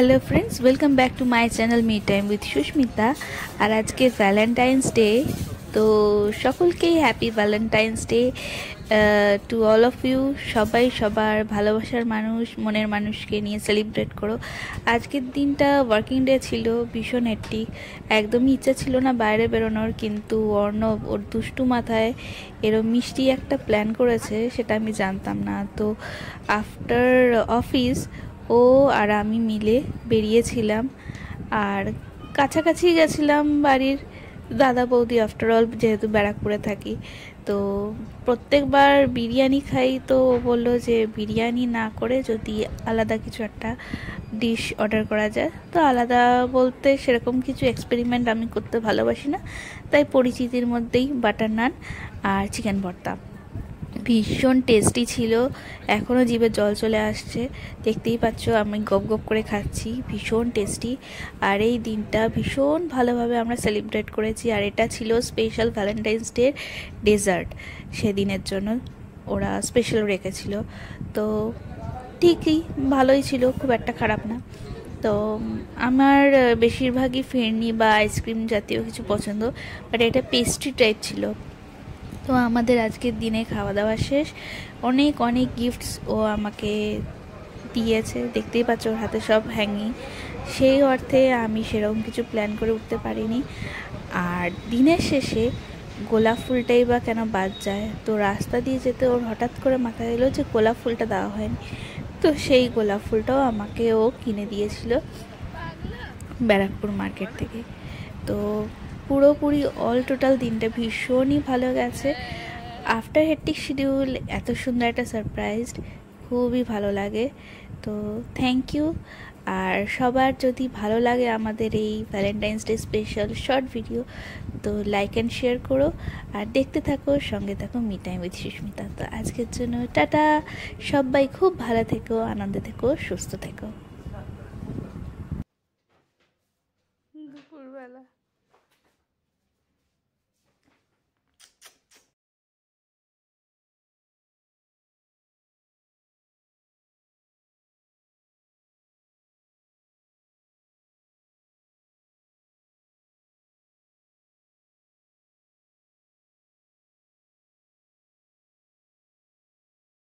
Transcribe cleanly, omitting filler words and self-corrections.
Hello friends, welcome back to my channel me time with Susmita. আর আজকে Valentine's day, তো সকলকেই happy Valentine's day to all of you. সবাই সবার ভালোবাসার মানুষ, মনের মানুষকে নিয়ে সেলিব্রেট করো। আজকের দিনটা ওয়ার্কিং ডে ছিল, ভীষণ হেক্টিক, একদমই ইচ্ছা ছিল না বাইরে বেরোনোর, কিন্তু অর্ণব ওর দুষ্টু মাথায় এরম মিষ্টি একটা প্ল্যান করেছে, সেটা আমি জানতাম না। তো আফটার অফিস ও আর আমি মিলে বেরিয়েছিলাম, আর কাছাকাছি গেছিলাম বাড়ির দাদা বৌদি। আফটার অল যেহেতু ব্যারাকপুরে থাকি, তো প্রত্যেকবার বিরিয়ানি খাই, তো ও বললো যে বিরিয়ানি না করে যদি আলাদা কিছু একটা ডিশ অর্ডার করা যায়। তো আলাদা বলতে সেরকম কিছু এক্সপেরিমেন্ট আমি করতে ভালোবাসি না, তাই পরিচিতির মধ্যেই বাটার নান আর চিকেন ভর্তা ভীষণ টেস্টি ছিল। এখনও জিভে জল চলে আসছে, দেখতেই পাচ্ছ আমি গপ গপ করে খাচ্ছি, ভীষণ টেস্টি। আর এই দিনটা ভীষণ ভালোভাবে আমরা সেলিব্রেট করেছি, আর এটা ছিল স্পেশাল ভ্যালেন্টাইন্স ডের ডেজার্ট। সেদিনের জন্য ওরা স্পেশাল রেখেছিল, তো ঠিকই ভালোই ছিল, খুব একটা খারাপ না। তো আমার বেশিরভাগই ফিরনি বা আইসক্রিম জাতীয় কিছু পছন্দ, বাট এটা পেস্ট্রি টাইপ ছিল। তো আমাদের আজকের দিনে খাওয়া দাওয়া শেষ, অনেক অনেক গিফটস ও আমাকে দিয়েছে, দেখতেই পাচ্ছ ওর হাতে সব হ্যাঙ্গিং। সেই অর্থে আমি সেরকম কিছু প্ল্যান করে উঠতে পারিনি। আর দিনের শেষে গোলাপ ফুলটাই বা কেন বাদ যায়, তো রাস্তা দিয়ে যেতে ওর হঠাৎ করে মাথায় এলো যে গোলাপ ফুলটা দেওয়া হয়নি, তো সেই গোলাপ ফুলটাও আমাকে ও কিনে দিয়েছিল ব্যারাকপুর মার্কেট থেকে। তো পুরোপুরি অল টোটাল দিনটা ভীষণই ভালো গেছে। আফটার হেক্টিক শিডিউল এত সুন্দর একটা সারপ্রাইজ খুবই ভালো লাগে। তো থ্যাংক ইউ। আর সবার যদি ভালো লাগে আমাদের এই Valentine's day special short video, তো লাইক অ্যান্ড শেয়ার করো, আর দেখতে থাকো, সঙ্গে থাকো মি টাইম উইথ সুস্মিতা। তো আজকের জন্য টাটা, সবাই খুব ভালো থেকো, আনন্দে থেকো, সুস্থ থেকো।